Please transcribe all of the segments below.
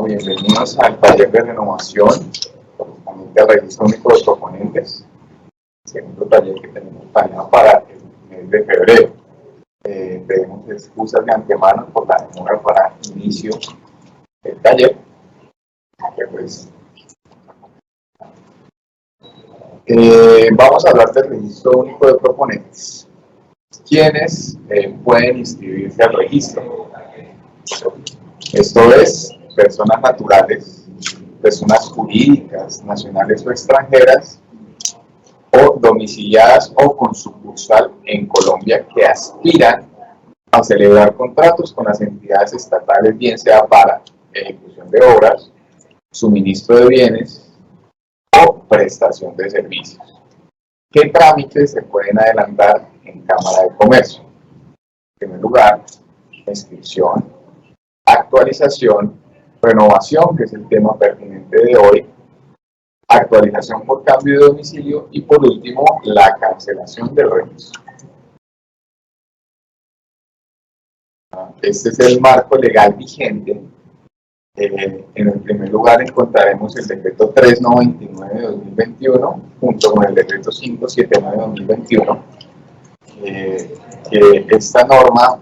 Bueno, bienvenidos al taller de renovación, correspondiente al registro único de proponentes, segundo taller que tenemos planeado para el mes de febrero. Pedimos excusas de antemano por la demora para inicio del taller. Vamos a hablar del registro único de proponentes. ¿Quiénes pueden inscribirse al registro? Esto es, personas naturales, personas jurídicas, nacionales o extranjeras, o domiciliadas o con sucursal en Colombia que aspiran a celebrar contratos con las entidades estatales, bien sea para ejecución de obras, suministro de bienes o prestación de servicios. ¿Qué trámites se pueden adelantar en Cámara de Comercio? En primer lugar, inscripción, actualización, renovación, que es el tema pertinente de hoy, actualización por cambio de domicilio y por último, la cancelación del registro. Este es el marco legal vigente. En el primer lugar encontraremos el decreto 399 de 2021 junto con el decreto 579 de 2021, que esta norma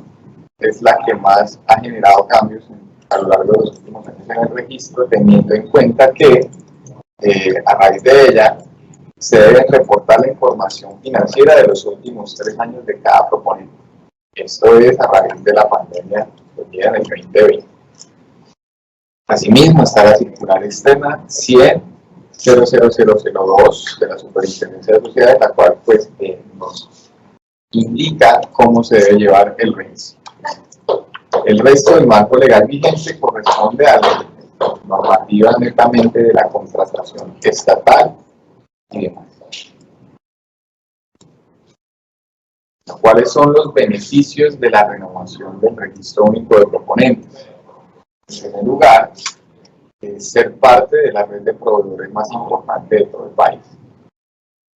es la que más ha generado cambios a lo largo de los últimos años en el registro, teniendo en cuenta que a raíz de ella se debe reportar la información financiera de los últimos 3 años de cada proponente. Esto es a raíz de la pandemia ocurrida en el 2020. Asimismo está la circular externa 100-00002 de la Superintendencia de Sociedades, la cual pues, nos indica cómo se debe llevar el registro. El resto del marco legal vigente corresponde a la normativa netamente de la contratación estatal y demás. ¿Cuáles son los beneficios de la renovación del registro único de proponentes? En primer lugar, es ser parte de la red de proveedores más importante de todo el país.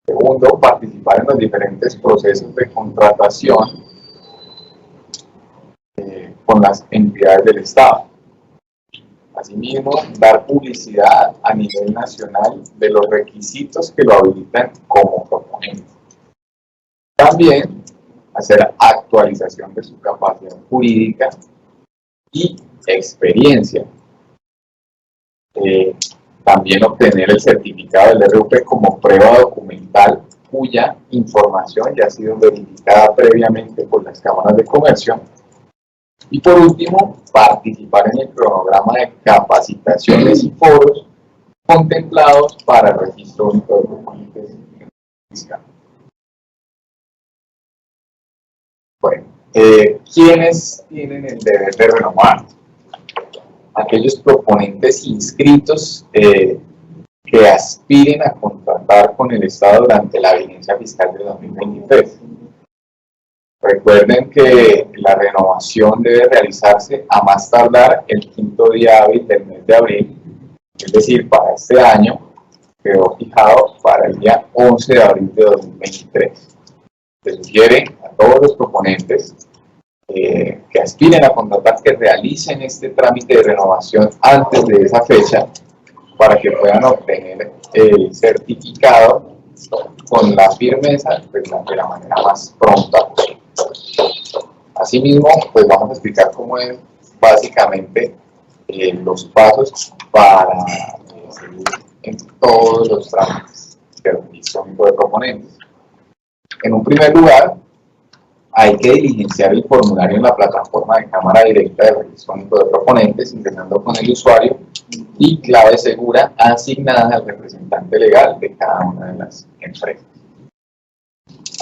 Segundo, participar en los diferentes procesos de contratación con las entidades del Estado. Asimismo, dar publicidad a nivel nacional de los requisitos que lo habilitan como proponente. También, hacer actualización de su capacidad jurídica y experiencia. También obtener el certificado del RUP como prueba documental cuya información ya ha sido verificada previamente por las cámaras de comercio. Y por último, participar en el cronograma de capacitaciones y foros contemplados para el registro único de proponentes fiscal. Bueno, ¿quiénes tienen el deber de renovar? Aquellos proponentes inscritos que aspiren a contratar con el Estado durante la vigencia fiscal de 2023. Recuerden que la renovación debe realizarse a más tardar el 5º día hábil del mes de abril, es decir, para este año quedó fijado para el día 11 de abril de 2023. Se sugiere a todos los proponentes que aspiren a contratar que realicen este trámite de renovación antes de esa fecha para que puedan obtener el certificado con la firmeza pues, de la manera más pronta posible. Asimismo, pues vamos a explicar cómo es básicamente los pasos para seguir en todos los trámites del registro único de proponentes. En un primer lugar, hay que diligenciar el formulario en la plataforma de cámara directa del registro único de proponentes, ingresando con el usuario y clave segura asignada al representante legal de cada una de las empresas.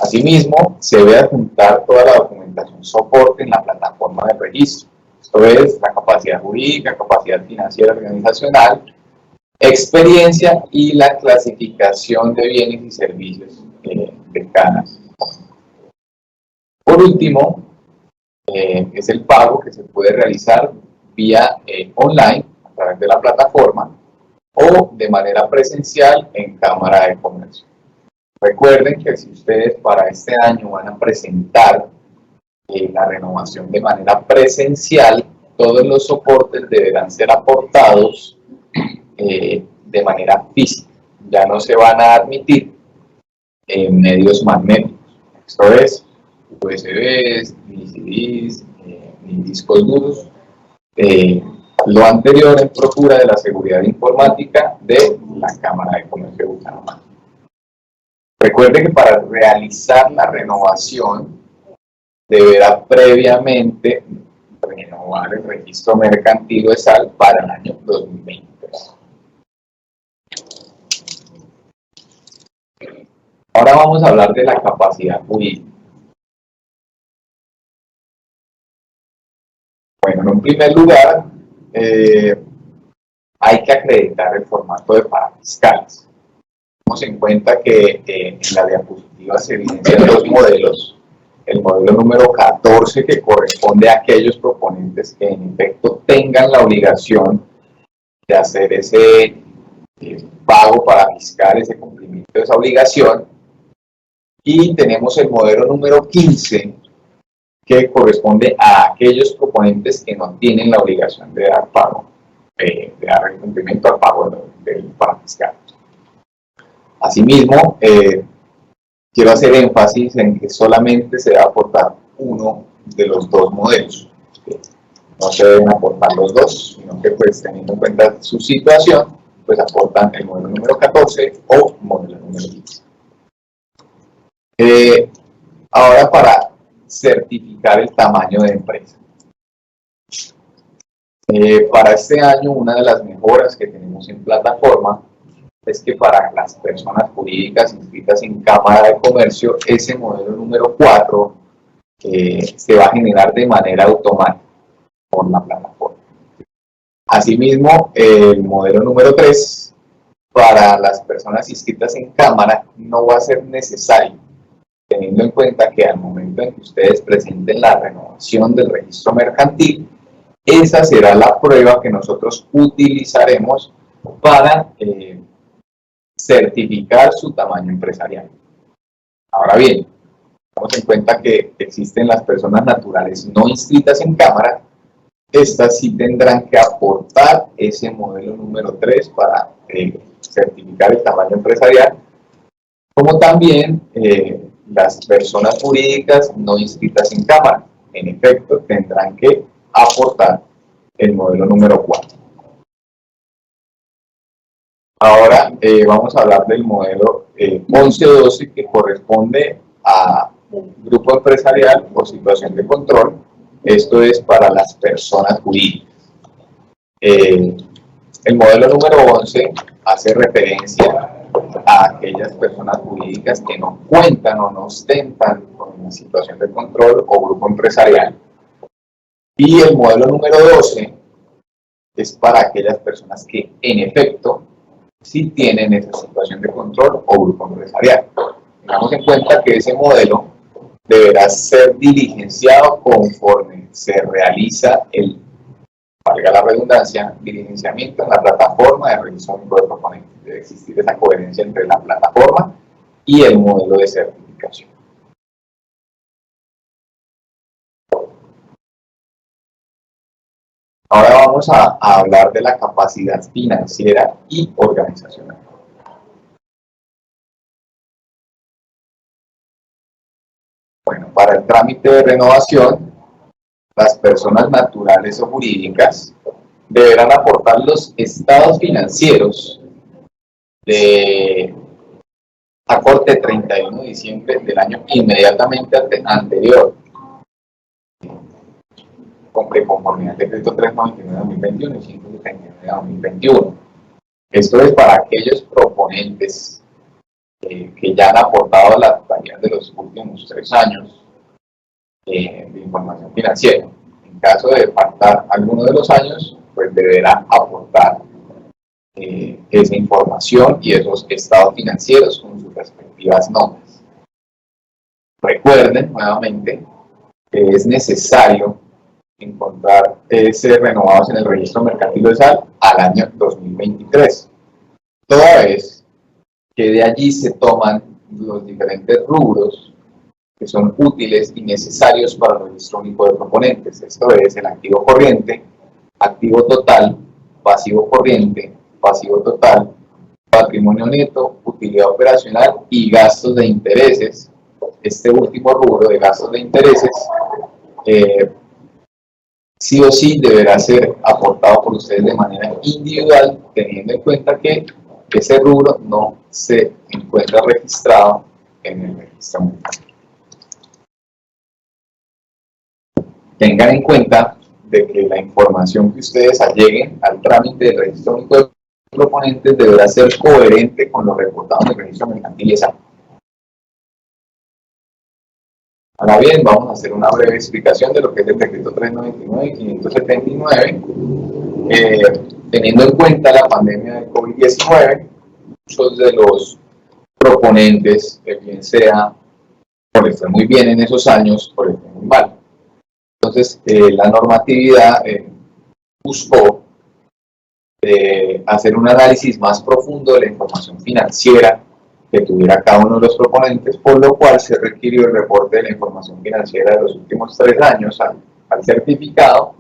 Asimismo, se debe adjuntar toda la documentación soporte en la plataforma del registro. Esto es la capacidad jurídica, capacidad financiera organizacional, experiencia y la clasificación de bienes y servicios de cada. Por último, es el pago que se puede realizar vía online a través de la plataforma o de manera presencial en Cámara de Comercio. Recuerden que si ustedes para este año van a presentar la renovación de manera presencial, todos los soportes deberán ser aportados de manera física. Ya no se van a admitir medios magnéticos. Esto es USBs, ni CDs, ni discos duros. Lo anterior en procura de la seguridad informática de la Cámara de Comercio de Bucaramanga. Recuerde que para realizar la renovación deberá previamente renovar el registro mercantil de SAL para el año 2023. Ahora vamos a hablar de la capacidad jurídica. Bueno, en un primer lugar, hay que acreditar el formato de parafiscales. Tenemos en cuenta que en la diapositiva se evidencian dos modelos. El modelo número 14, que corresponde a aquellos proponentes que en efecto tengan la obligación de hacer ese pago parafiscal, ese cumplimiento de esa obligación. Y tenemos el modelo número 15, que corresponde a aquellos proponentes que no tienen la obligación de dar pago, de dar el cumplimiento al pago del parafiscal. Asimismo, quiero hacer énfasis en que solamente se debe aportar uno de los dos modelos. No se deben aportar los dos, sino que pues teniendo en cuenta su situación, pues aportan el modelo número 14 o modelo número 15. Ahora para certificar el tamaño de empresa. Para este año una de las mejoras que tenemos en plataforma es que para las personas jurídicas inscritas en Cámara de Comercio, ese modelo número 4 se va a generar de manera automática por la plataforma. Asimismo, el modelo número 3, para las personas inscritas en Cámara, no va a ser necesario, teniendo en cuenta que al momento en que ustedes presenten la renovación del registro mercantil, esa será la prueba que nosotros utilizaremos para certificar su tamaño empresarial. Ahora bien, tenemos en cuenta que existen las personas naturales no inscritas en Cámara. Estas sí tendrán que aportar ese modelo número 3 para certificar el tamaño empresarial, como también las personas jurídicas no inscritas en Cámara. En efecto, tendrán que aportar el modelo número 4. Ahora vamos a hablar del modelo 11-12, que corresponde a grupo empresarial o situación de control. Esto es para las personas jurídicas. El modelo número 11 hace referencia a aquellas personas jurídicas que no cuentan o no ostentan con una situación de control o grupo empresarial. Y el modelo número 12 es para aquellas personas que en efecto sí tienen esa situación de control o grupo empresarial. Tengamos en cuenta que ese modelo deberá ser diligenciado conforme se realiza el, valga la redundancia, diligenciamiento en la plataforma de registro único de proponentes. Debe existir esa coherencia entre la plataforma y el modelo de certificación. Ahora vamos a hablar de la capacidad financiera y organizacional. Bueno, para el trámite de renovación, las personas naturales o jurídicas deberán aportar los estados financieros de a corte 31 de diciembre del año inmediatamente anterior, con conformidad al decreto 399/2021 y 179/2021. Esto es para aquellos proponentes que ya han aportado la totalidad de los últimos 3 años de información financiera. En caso de faltar alguno de los años, pues deberá aportar esa información y esos estados financieros con sus respectivas notas. Recuerden nuevamente que es necesario encontrar ser renovados en el registro mercantil de SAL al año 2023, toda vez que de allí se toman los diferentes rubros que son útiles y necesarios para el registro único de proponentes. Esto es el activo corriente, activo total, pasivo corriente, pasivo total, patrimonio neto, utilidad operacional y gastos de intereses. Este último rubro de gastos de intereses sí o sí deberá ser aportado por ustedes de manera individual, teniendo en cuenta que ese rubro no se encuentra registrado en el registro mercantil. Tengan en cuenta de que la información que ustedes alleguen al trámite del registro único de proponentes deberá ser coherente con lo reportado en el registro mercantil. Ahora bien, vamos a hacer una breve explicación de lo que es el decreto 399 y 579. Teniendo en cuenta la pandemia de COVID-19, muchos de los proponentes, bien sea por estar muy bien en esos años, por estar muy mal. Entonces, la normatividad buscó hacer un análisis más profundo de la información financiera que tuviera cada uno de los proponentes, por lo cual se requirió el reporte de la información financiera de los últimos 3 años al certificado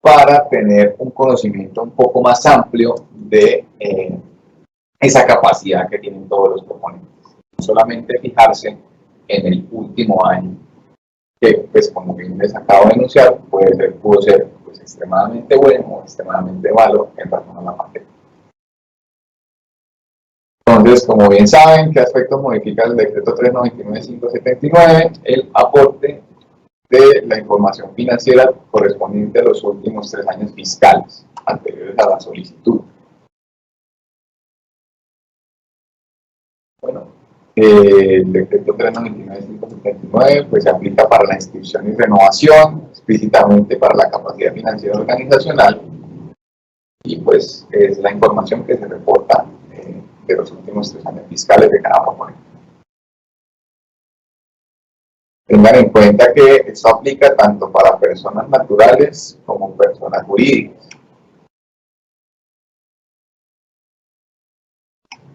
para tener un conocimiento un poco más amplio de esa capacidad que tienen todos los proponentes. No solamente fijarse en el último año, que pues como bien les acabo de anunciar, pudo ser pues, extremadamente bueno o extremadamente malo en razón a la pandemia. Entonces, como bien saben, ¿qué aspectos modifica el decreto 399-579? El aporte de la información financiera correspondiente a los últimos 3 años fiscales anteriores a la solicitud. Bueno, el decreto 399-579 pues, se aplica para la inscripción y renovación, explícitamente para la capacidad financiera organizacional, y pues es la información que se reporta de los últimos 3 años fiscales de cada proponente. Tengan en cuenta que esto aplica tanto para personas naturales como personas jurídicas.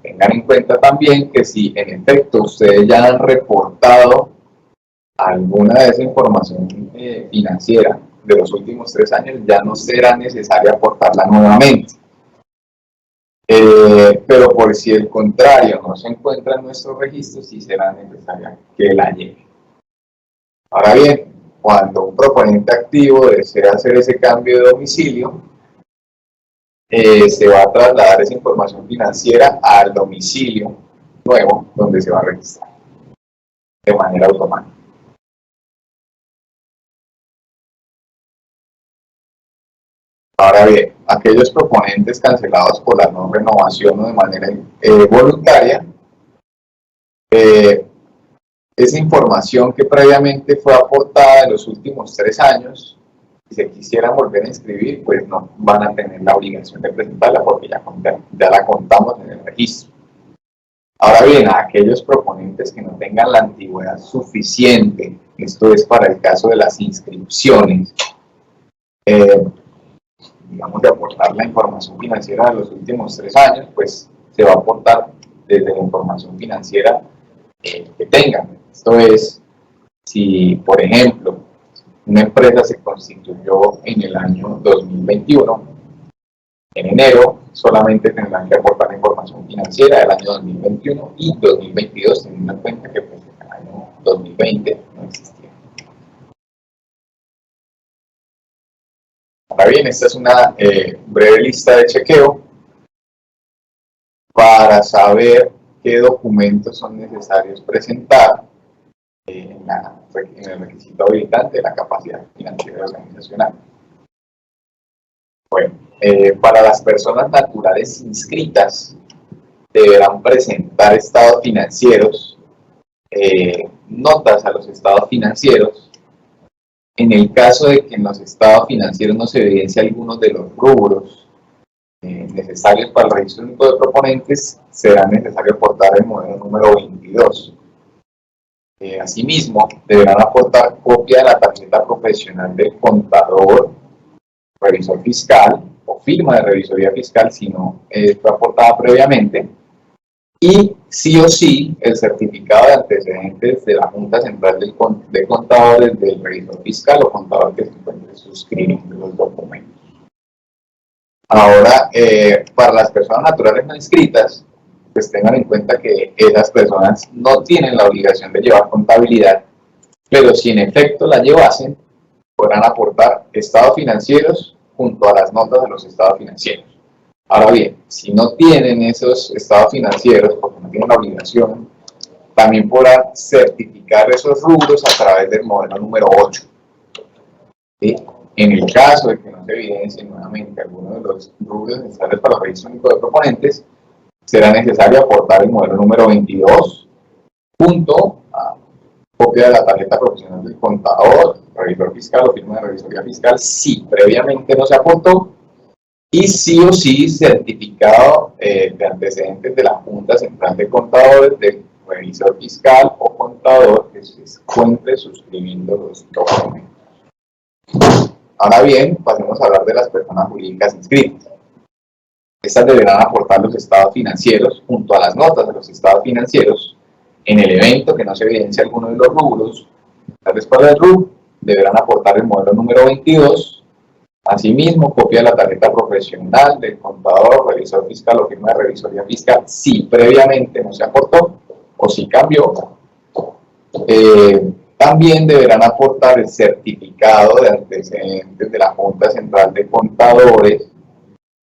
Tengan en cuenta también que si en efecto ustedes ya han reportado alguna de esa información financiera de los últimos 3 años, ya no será necesario aportarla nuevamente. Pero por si el contrario no se encuentra en nuestro registro, sí será necesaria que la lleve. Ahora bien, cuando un proponente activo desea hacer ese cambio de domicilio, se va a trasladar esa información financiera al domicilio nuevo donde se va a registrar de manera automática. Ahora bien, aquellos proponentes cancelados por la no renovación o de manera voluntaria, esa información que previamente fue aportada en los últimos 3 años, si se quisieran volver a inscribir, pues no van a tener la obligación de presentarla porque ya la contamos en el registro. Ahora bien, a aquellos proponentes que no tengan la antigüedad suficiente, esto es para el caso de las inscripciones, digamos, de aportar la información financiera de los últimos 3 años, pues se va a aportar desde la información financiera que tengan. Esto es, si por ejemplo una empresa se constituyó en el año 2021, en enero solamente tendrán que aportar la información financiera del año 2021 y 2022, teniendo en cuenta que pues, el año 2020 no existía. Ahora bien, esta es una breve lista de chequeo para saber qué documentos son necesarios presentar en el requisito habilitante de la capacidad financiera organizacional. Bueno, para las personas naturales inscritas deberán presentar estados financieros, notas a los estados financieros. En el caso de que en los estados financieros no se evidencie alguno de los rubros necesarios para el registro único de proponentes, será necesario aportar el modelo número 22. Asimismo, deberán aportar copia de la tarjeta profesional del contador, revisor fiscal o firma de revisoría fiscal si no fue aportada previamente, y sí o sí el certificado de antecedentes de la Junta Central de Contadores, del revisor fiscal o contador que se encuentre suscribiendo los documentos. Ahora, para las personas naturales no inscritas, pues tengan en cuenta que esas personas no tienen la obligación de llevar contabilidad, pero si en efecto la llevasen, podrán aportar estados financieros junto a las notas de los estados financieros. Ahora bien, si no tienen esos estados financieros, porque no tienen la obligación, también podrán certificar esos rubros a través del modelo número 8. ¿Sí? En el caso de que no se evidencie nuevamente alguno de los rubros necesarios para el registro único de proponentes, será necesario aportar el modelo número 22 junto a copia de la tarjeta profesional del contador, revisor fiscal o firma de revisoría fiscal si previamente no se aportó, y sí o sí certificado de antecedentes de la Junta Central de Contadores, del revisor fiscal o contador que se encuentre suscribiendo los documentos. Ahora bien, pasemos a hablar de las personas jurídicas inscritas. Estas deberán aportar los estados financieros junto a las notas de los estados financieros. En el evento que no se evidencie alguno de los rubros, tales para el RUB, deberán aportar el modelo número 22. Asimismo, copia de la tarjeta profesional del contador, revisor fiscal o firma de revisoría fiscal si previamente no se aportó o si cambió. También deberán aportar el certificado de antecedentes de la Junta Central de Contadores,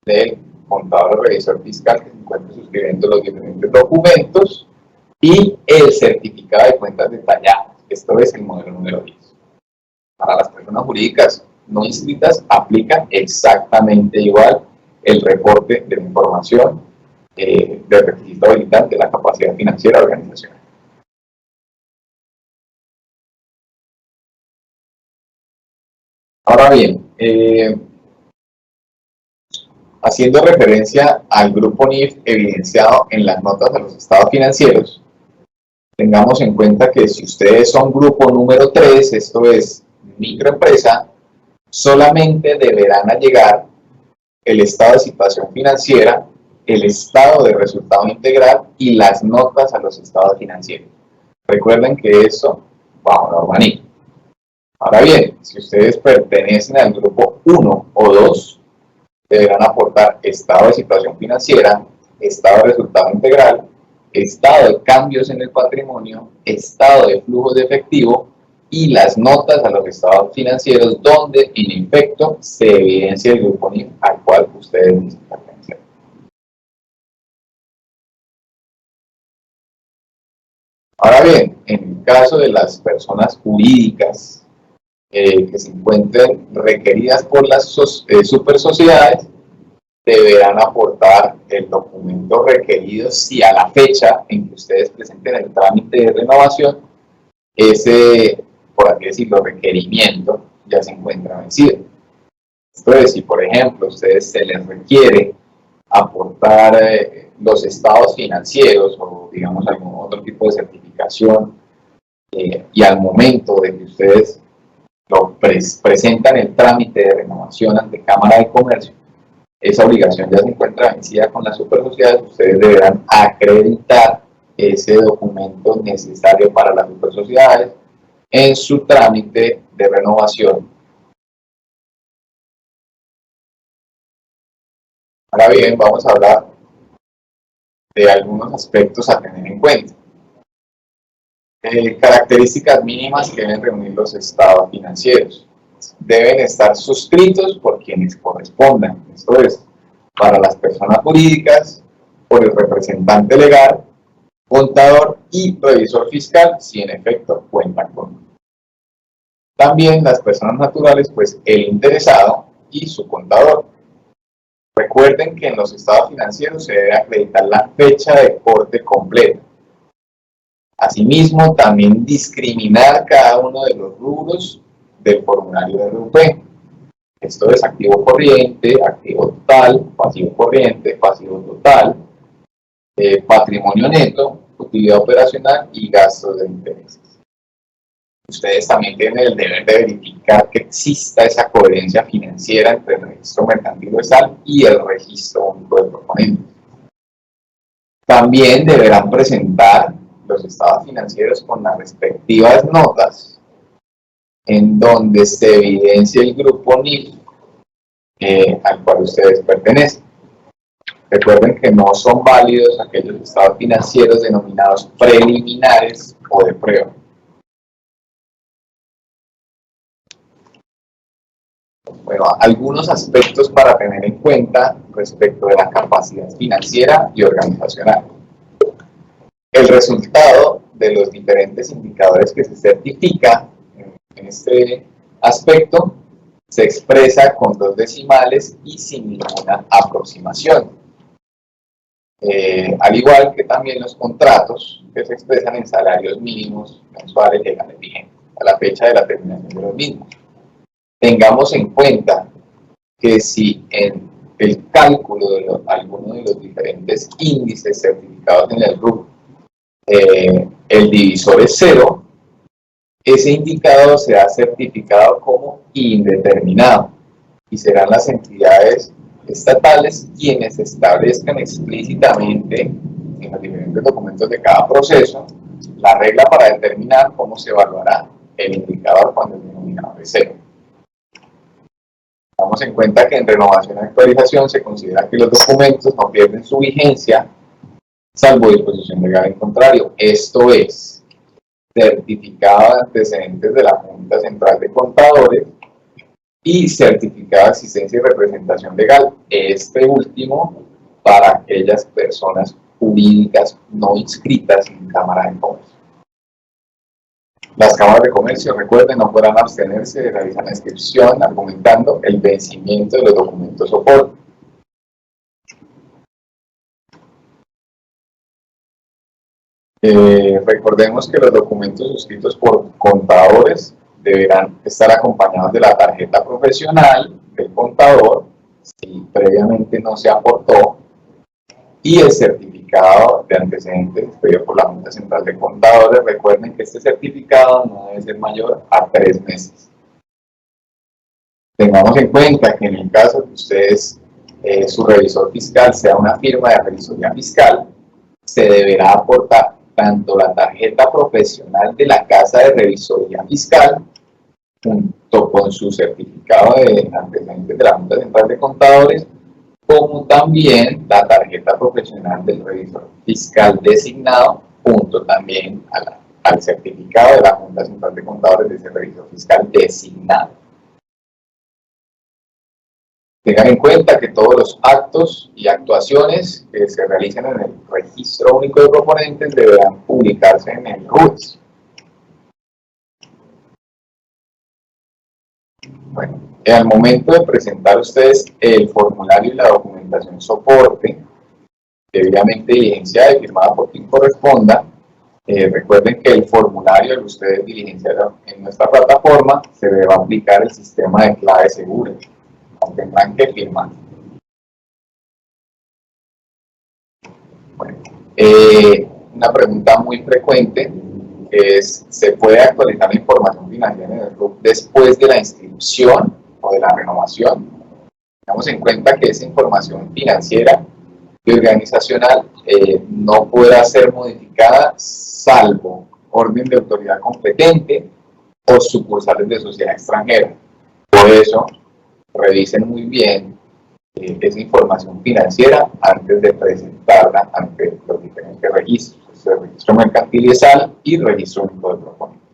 del contador o revisor fiscal que se encuentre suscribiendo los diferentes documentos, y el certificado de cuentas detalladas. Esto es el modelo número 10. Para las personas jurídicas no inscritas aplica exactamente igual el reporte de la información del requisito habilitante de la capacidad financiera organizacional. Ahora bien, haciendo referencia al grupo NIF evidenciado en las notas de los estados financieros, tengamos en cuenta que si ustedes son grupo número 3, esto es microempresa, solamente deberán allegar el estado de situación financiera, el estado de resultado integral y las notas a los estados financieros. Recuerden que eso bajo norma NIF. Ahora bien, si ustedes pertenecen al grupo 1 o 2, deberán aportar estado de situación financiera, estado de resultado integral, estado de cambios en el patrimonio, estado de flujo de efectivo y las notas a los estados financieros donde en efecto se evidencia el grupo NIF al cual ustedes pertenecen. Ahora bien, en el caso de las personas jurídicas que se encuentren requeridas por las super sociedades, deberán aportar el documento requerido si a la fecha en que ustedes presenten el trámite de renovación, ese, por así decirlo, requerimiento ya se encuentra vencido. Esto es, si por ejemplo a ustedes se les requiere aportar los estados financieros o digamos algún otro tipo de certificación y al momento de que ustedes lo presentan el trámite de renovación ante Cámara de Comercio, esa obligación ya se encuentra vencida con las supersociedades, ustedes deberán acreditar ese documento necesario para las supersociedades en su trámite de renovación. Ahora bien, vamos a hablar de algunos aspectos a tener en cuenta. Características mínimas que deben reunir los estados financieros. Deben estar suscritos por quienes correspondan. Esto es, para las personas jurídicas, por el representante legal, contador y revisor fiscal, si en efecto cuentan con. También las personas naturales, pues el interesado y su contador. Recuerden que en los estados financieros se debe acreditar la fecha de corte completa. Asimismo, también discriminar cada uno de los rubros del formulario de RUP. Esto es activo corriente, activo total, pasivo corriente, pasivo total, patrimonio neto, utilidad operacional y gastos de intereses. Ustedes también tienen el deber de verificar que exista esa coherencia financiera entre el registro mercantil o SAL y el registro único de proponentes. También deberán presentar los estados financieros con las respectivas notas en donde se evidencie el grupo NIF al cual ustedes pertenecen. Recuerden que no son válidos aquellos estados financieros denominados preliminares o de prueba. Bueno, algunos aspectos para tener en cuenta respecto de la capacidad financiera y organizacional. El resultado de los diferentes indicadores que se certifica en este aspecto se expresa con 2 decimales y sin ninguna aproximación. Al igual que también los contratos que se expresan en salarios mínimos mensuales legales vigentes a la fecha de la terminación de los mismos. Tengamos en cuenta que si en el cálculo de alguno de los diferentes índices certificados en el RUC el divisor es 0, ese indicador será certificado como indeterminado y serán las entidades estatales quienes establezcan explícitamente en los diferentes documentos de cada proceso la regla para determinar cómo se evaluará el indicador cuando el denominador es 0. Tengamos en cuenta que en renovación y actualización se considera que los documentos no pierden su vigencia salvo disposición legal en contrario. Esto es, certificado de antecedentes de la Junta Central de Contadores y certificado de existencia y representación legal. Este último para aquellas personas jurídicas no inscritas en Cámara de Comercio. Las cámaras de comercio, recuerden, no podrán abstenerse de realizar la inscripción argumentando el vencimiento de los documentos soporte. Recordemos que los documentos suscritos por contadores deberán estar acompañados de la tarjeta profesional del contador, si previamente no se aportó, y el certificado de antecedentes expedido por la Junta Central de Contadores. Recuerden que este certificado no debe ser mayor a 3 meses. Tengamos en cuenta que en el caso que ustedes, su revisor fiscal sea una firma de revisoría fiscal, se deberá aportar tanto la tarjeta profesional de la Casa de Revisoría Fiscal, junto con su certificado de antecedentes de la Junta Central de Contadores, como también la tarjeta profesional del revisor fiscal designado, junto también al certificado de la Junta Central de Contadores de ese revisor fiscal designado. Tengan en cuenta que todos los actos y actuaciones que se realicen en el Registro Único de Proponentes deberán publicarse en el RUES. Bueno, al momento de presentar ustedes el formulario y la documentación soporte, debidamente diligenciada y firmada por quien corresponda, recuerden que el formulario al ustedes diligenciar en nuestra plataforma se debe aplicar el sistema de clave segura. Tendrán que firmar. Bueno, una pregunta muy frecuente es: ¿se puede actualizar la información financiera en el RUC después de la inscripción o de la renovación? Tengamos en cuenta que esa información financiera y organizacional no podrá ser modificada salvo orden de autoridad competente o sucursales de sociedad extranjera. Por eso, revisen muy bien esa información financiera antes de presentarla ante los diferentes registros, el registro mercantil y SAL y registro único de proponentes.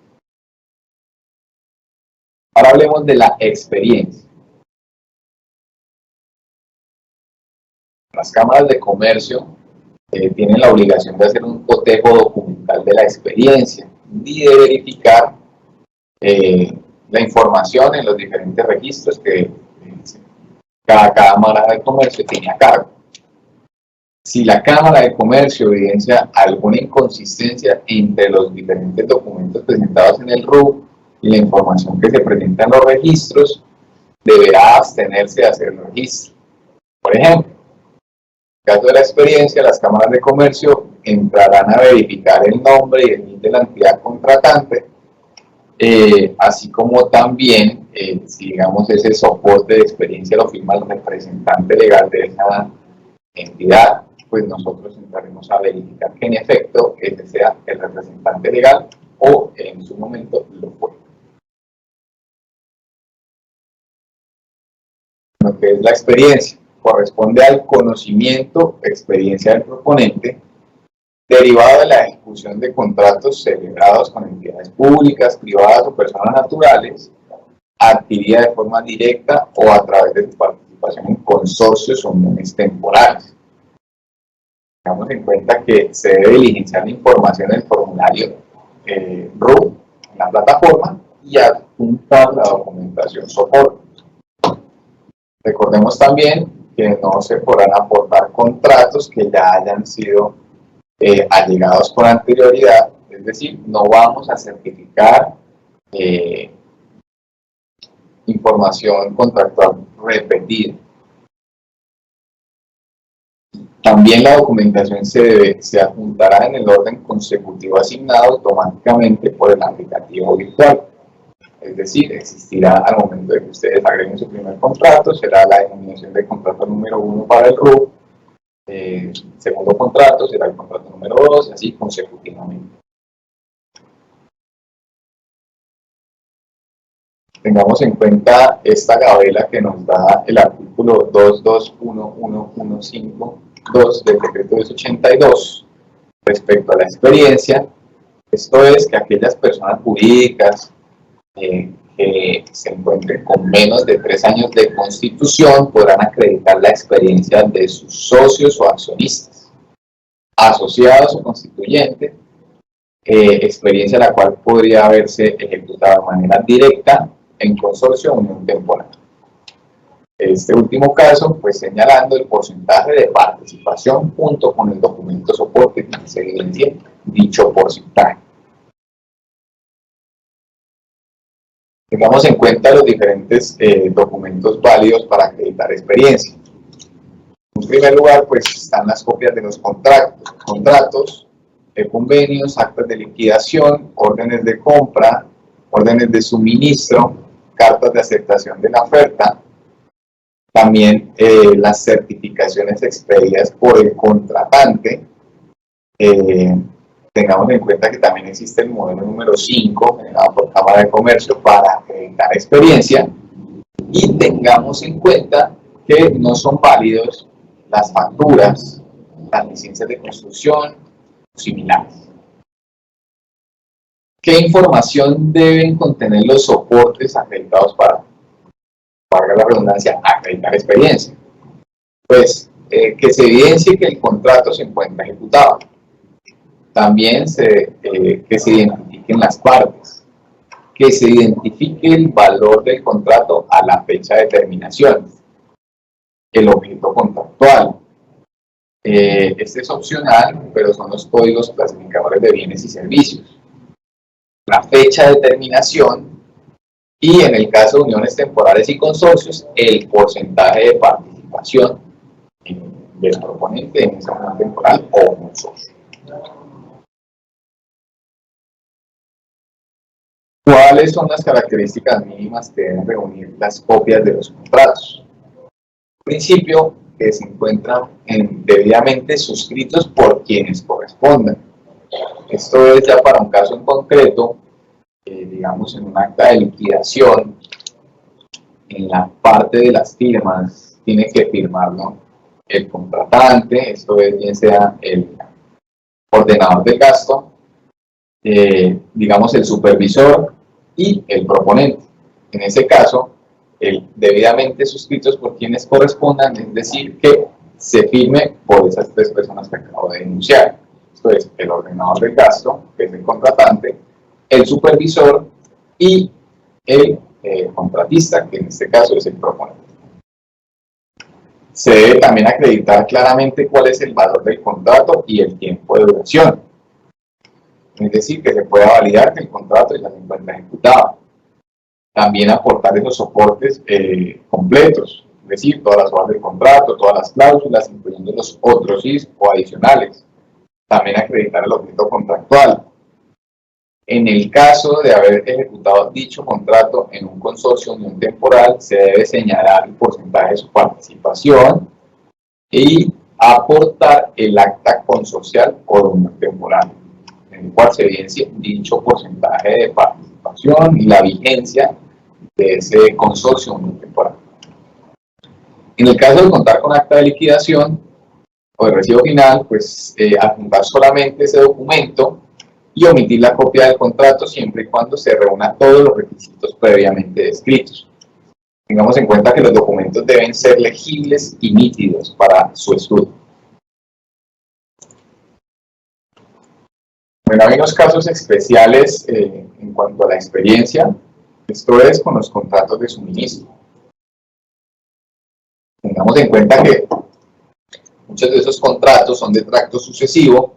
Ahora hablemos de la experiencia. Las cámaras de comercio tienen la obligación de hacer un cotejo documental de la experiencia y de verificar la información en los diferentes registros que cada Cámara de Comercio tiene a cargo. Si la Cámara de Comercio evidencia alguna inconsistencia entre los diferentes documentos presentados en el RUC y la información que se presenta en los registros, deberá abstenerse de hacer el registro. Por ejemplo, en el caso de la experiencia, las cámaras de comercio entrarán a verificar el nombre y el NIF de la entidad contratante, así como también, si digamos ese soporte de experiencia lo firma el representante legal de esa entidad, pues nosotros entraremos a verificar que en efecto ese sea el representante legal o en su momento lo fue. Lo que es la experiencia corresponde al conocimiento, experiencia del proponente, derivado de la ejecución de contratos celebrados con entidades públicas, privadas o personas naturales, adquirida de forma directa o a través de su participación en consorcios o uniones temporales. Tengamos en cuenta que se debe diligenciar la información del formulario RUP en la plataforma y adjuntar la documentación soporte. Recordemos también que no se podrán aportar contratos que ya hayan sido allegados con anterioridad, es decir, no vamos a certificar información contractual repetida. También la documentación se adjuntará en el orden consecutivo asignado automáticamente por el aplicativo virtual. Es decir, existirá al momento de que ustedes agreguen su primer contrato, será la denominación de contrato número 1 para el RUP, segundo contrato será el contrato número 2, y así consecutivamente. Tengamos en cuenta esta gabela que nos da el artículo 221115.2 del decreto 282 respecto a la experiencia. Esto es que aquellas personas jurídicas que se encuentren con menos de 3 años de constitución podrán acreditar la experiencia de sus socios o accionistas, asociados o constituyentes, experiencia la cual podría haberse ejecutado de manera directa en consorcio o unión temporal. Este último caso, pues señalando el porcentaje de participación junto con el documento soporte que se evidencia dicho porcentaje. Tengamos en cuenta los diferentes documentos válidos para acreditar experiencia. En primer lugar, pues están las copias de los contratos, convenios, actas de liquidación, órdenes de compra, órdenes de suministro, cartas de aceptación de la oferta, también las certificaciones expedidas por el contratante. Tengamos en cuenta que también existe el modelo número 5, generado por Cámara de Comercio, para acreditar experiencia, y tengamos en cuenta que no son válidos las facturas, las licencias de construcción o similares. ¿Qué información deben contener los soportes acreditados para, valga la redundancia, acreditar experiencia? Pues que se evidencie que el contrato se encuentra ejecutado. También que se identifiquen las partes, que se identifique el valor del contrato a la fecha de terminación, el objeto contractual. Este es opcional, pero son los códigos clasificadores de bienes y servicios. La fecha de terminación y, en el caso de uniones temporales y consorcios, el porcentaje de participación del proponente en esa unión temporal o consorcio. ¿Cuáles son las características mínimas que deben reunir las copias de los contratos? En principio, que se encuentran debidamente suscritos por quienes correspondan. Esto es ya para un caso en concreto, digamos en un acta de liquidación, en la parte de las firmas tiene que firmarlo el contratante, esto es bien sea el ordenador de gasto, digamos el supervisor y el proponente. En ese caso, debidamente suscritos por quienes correspondan, es decir, que se firme por esas 3 personas que acabo de denunciar. Esto es el ordenador del gasto, que es el contratante, el supervisor y el contratista, que en este caso es el proponente. Se debe también acreditar claramente cuál es el valor del contrato y el tiempo de duración. Es decir, que se pueda validar que el contrato ya se encuentra ejecutado. También aportar esos soportes completos, es decir, todas las hojas del contrato, todas las cláusulas, incluyendo los otros IS o adicionales. También acreditar el objeto contractual. En el caso de haber ejecutado dicho contrato en un consorcio o unión temporal, se debe señalar el porcentaje de su participación y aportar el acta consorcial o temporal, en el cual se evidencia dicho porcentaje de participación y la vigencia de ese consorcio temporal. En el caso de contar con acta de liquidación o de recibo final, pues adjuntar solamente ese documento y omitir la copia del contrato siempre y cuando se reúnan todos los requisitos previamente descritos. Tengamos en cuenta que los documentos deben ser legibles y nítidos para su estudio. Bueno, hay unos casos especiales en cuanto a la experiencia, esto es con los contratos de suministro. Tengamos en cuenta que muchos de esos contratos son de tracto sucesivo,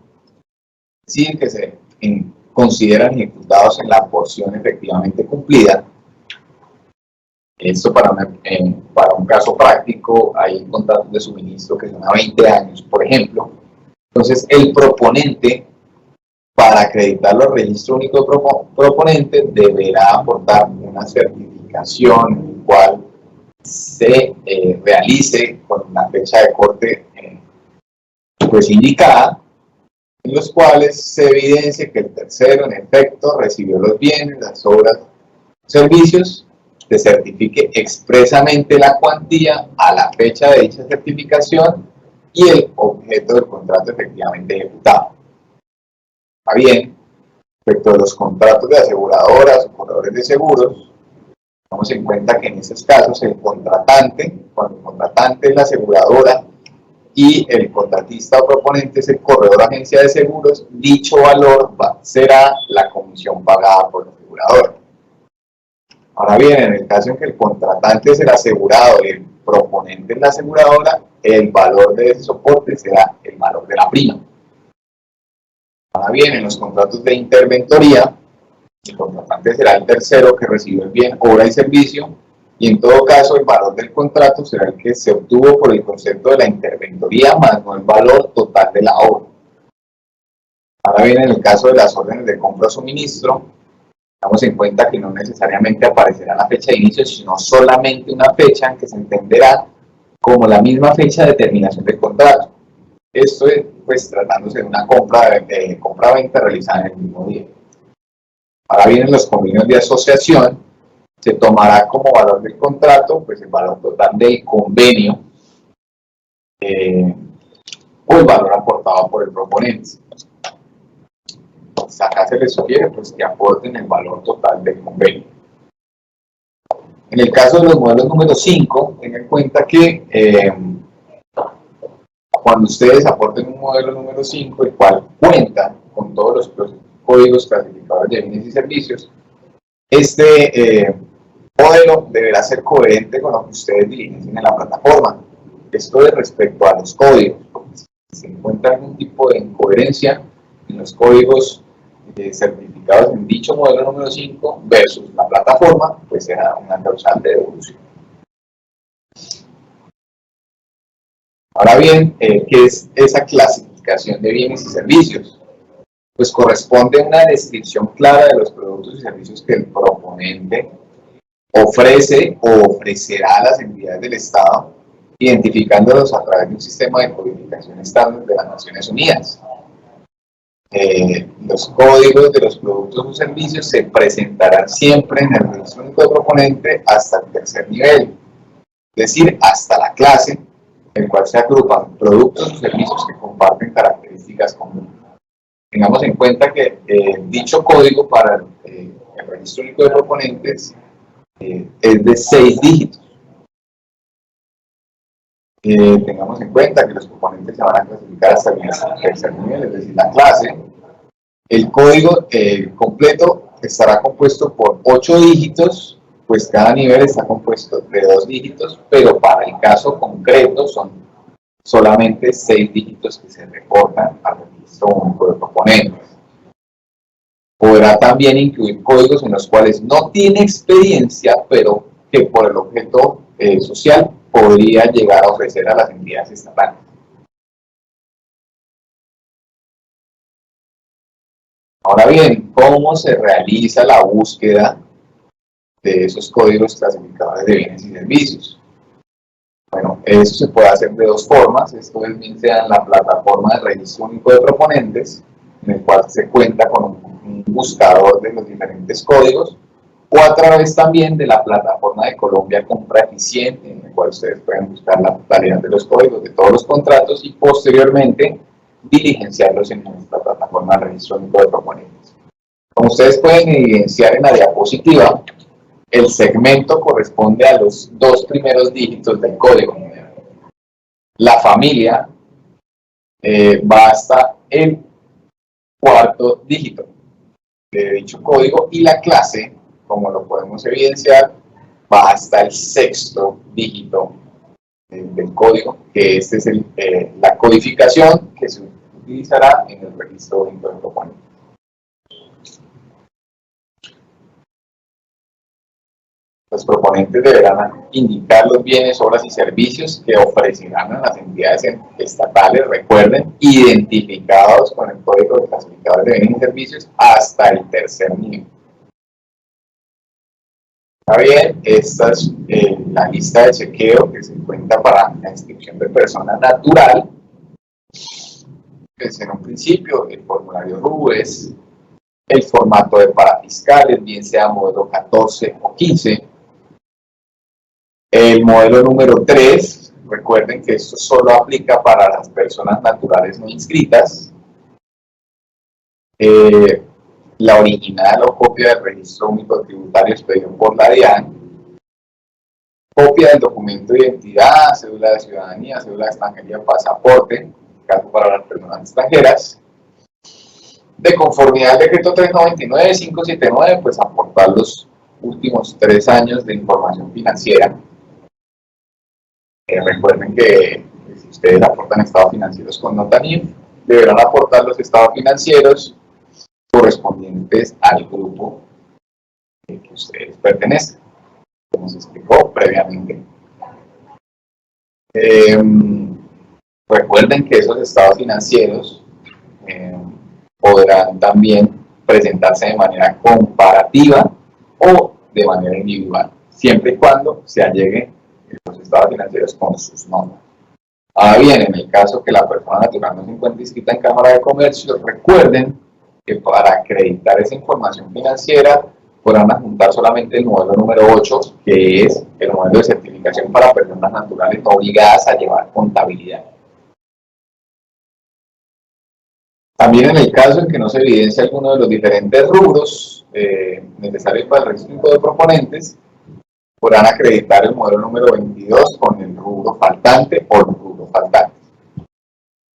es decir, que se consideran ejecutados en la porción efectivamente cumplida. Esto para un caso práctico, hay contratos de suministro que son a 20 años, por ejemplo. Entonces, el proponente, para acreditar los registros únicos de proponente, deberá aportar una certificación en la cual se realice con una fecha de corte pues indicada, en los cuales se evidencie que el tercero en efecto recibió los bienes, las obras, servicios, se certifique expresamente la cuantía a la fecha de dicha certificación y el objeto del contrato efectivamente ejecutado. Ahora bien, respecto a los contratos de aseguradoras o corredores de seguros, tomamos en cuenta que en esos casos el contratante, cuando el contratante es la aseguradora y el contratista o proponente es el corredor o agencia de seguros, dicho valor será la comisión pagada por la aseguradora. Ahora bien, en el caso en que el contratante es el asegurado y el proponente es la aseguradora, el valor de ese soporte será el valor de la prima. Ahora bien, en los contratos de interventoría, el contratante será el tercero que recibe el bien, obra y servicio, y en todo caso el valor del contrato será el que se obtuvo por el concepto de la interventoría más no el valor total de la obra. Ahora bien, en el caso de las órdenes de compra o suministro, tengamos en cuenta que no necesariamente aparecerá la fecha de inicio, sino solamente una fecha en que se entenderá como la misma fecha de terminación del contrato. Esto es, pues, tratándose de una compra-venta realizada en el mismo día. Ahora bien, en los convenios de asociación, se tomará como valor del contrato, pues, el valor total del convenio o el valor aportado por el proponente. Pues acá se les sugiere, pues, que aporten el valor total del convenio. En el caso de los modelos número 5, tengan en cuenta que cuando ustedes aporten un modelo número 5, el cual cuenta con todos los códigos clasificadores de bienes y servicios, este modelo deberá ser coherente con lo que ustedes diligencien en la plataforma. Esto es respecto a los códigos. Si se encuentra algún tipo de incoherencia en los códigos certificados en dicho modelo número 5 versus la plataforma, pues será una causal de devolución. Ahora bien, ¿qué es esa clasificación de bienes y servicios? Pues corresponde a una descripción clara de los productos y servicios que el proponente ofrece o ofrecerá a las entidades del Estado, identificándolos a través de un sistema de codificación estándar de las Naciones Unidas. Los códigos de los productos o servicios se presentarán siempre en el registro único de proponente hasta el tercer nivel, es decir, hasta la clase en el cual se agrupan productos o servicios que comparten características comunes. Tengamos en cuenta que dicho código para el registro único de proponentes es de 6 dígitos. Tengamos en cuenta que los proponentes se van a clasificar hasta el tercer nivel, es decir, la clase. El código completo estará compuesto por 8 dígitos, pues cada nivel está compuesto de 2 dígitos, pero para el caso concreto son solamente 6 dígitos que se reportan al registro único de proponentes. Podrá también incluir códigos en los cuales no tiene experiencia, pero que por el objeto social podría llegar a ofrecer a las entidades estatales. Ahora bien, ¿cómo se realiza la búsqueda de esos códigos clasificadores de bienes y servicios? Bueno, eso se puede hacer de dos formas. Esto es bien sea en la plataforma de registro único de proponentes, en el cual se cuenta con un buscador de los diferentes códigos, o a través también de la plataforma de Colombia Compra Eficiente, en el cual ustedes pueden buscar la totalidad de los códigos de todos los contratos y posteriormente diligenciarlos en nuestra plataforma de registro único de proponentes. Como ustedes pueden evidenciar en la diapositiva, el segmento corresponde a los dos primeros dígitos del código. La familia va hasta el cuarto dígito de dicho código y la clase, como lo podemos evidenciar, va hasta el sexto dígito del código, que este es la codificación que se utilizará en el registro único de proponentes. Los proponentes deberán indicar los bienes, obras y servicios que ofrecerán a las entidades estatales, recuerden, identificados con el código de clasificadores de bienes y servicios hasta el tercer nivel. Está bien, esta es la lista de chequeo que se cuenta para la inscripción de persona natural. Pues en un principio, el formulario RUES, el formato de parafiscales, bien sea modelo 14 o 15. El modelo número 3, recuerden que esto solo aplica para las personas naturales no inscritas. La original o copia del registro único tributario expedido por la DIAN. Copia del documento de identidad, cédula de ciudadanía, cédula de extranjería, pasaporte, en caso para las personas extranjeras. De conformidad al decreto 399, 579, pues aportar los últimos 3 años de información financiera. Recuerden que si ustedes aportan estados financieros con nota NIF, deberán aportar los estados financieros correspondientes al grupo que ustedes pertenecen, como se explicó previamente. Recuerden que esos estados financieros podrán también presentarse de manera comparativa o de manera individual, siempre y cuando se allegue los estados financieros con sus nombres. Ahora bien, en el caso que la persona natural no se encuentre inscrita en Cámara de Comercio, recuerden que para acreditar esa información financiera podrán adjuntar solamente el modelo número 8, que es el modelo de certificación para personas naturales no obligadas a llevar contabilidad. También en el caso en que no se evidencie alguno de los diferentes rubros necesarios para el registro de proponentes, podrán acreditar el modelo número 22 con el rubro faltante o los rubros faltantes.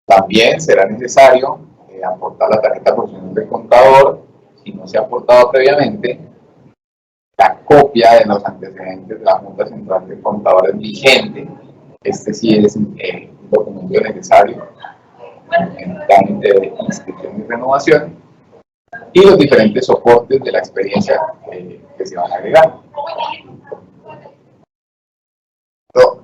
También será necesario aportar la tarjeta profesional del contador, si no se ha aportado previamente, la copia de los antecedentes de la Junta Central de Contadores vigente. Este sí es un documento necesario en trámite de inscripción y renovación, y los diferentes soportes de la experiencia que se van a agregar.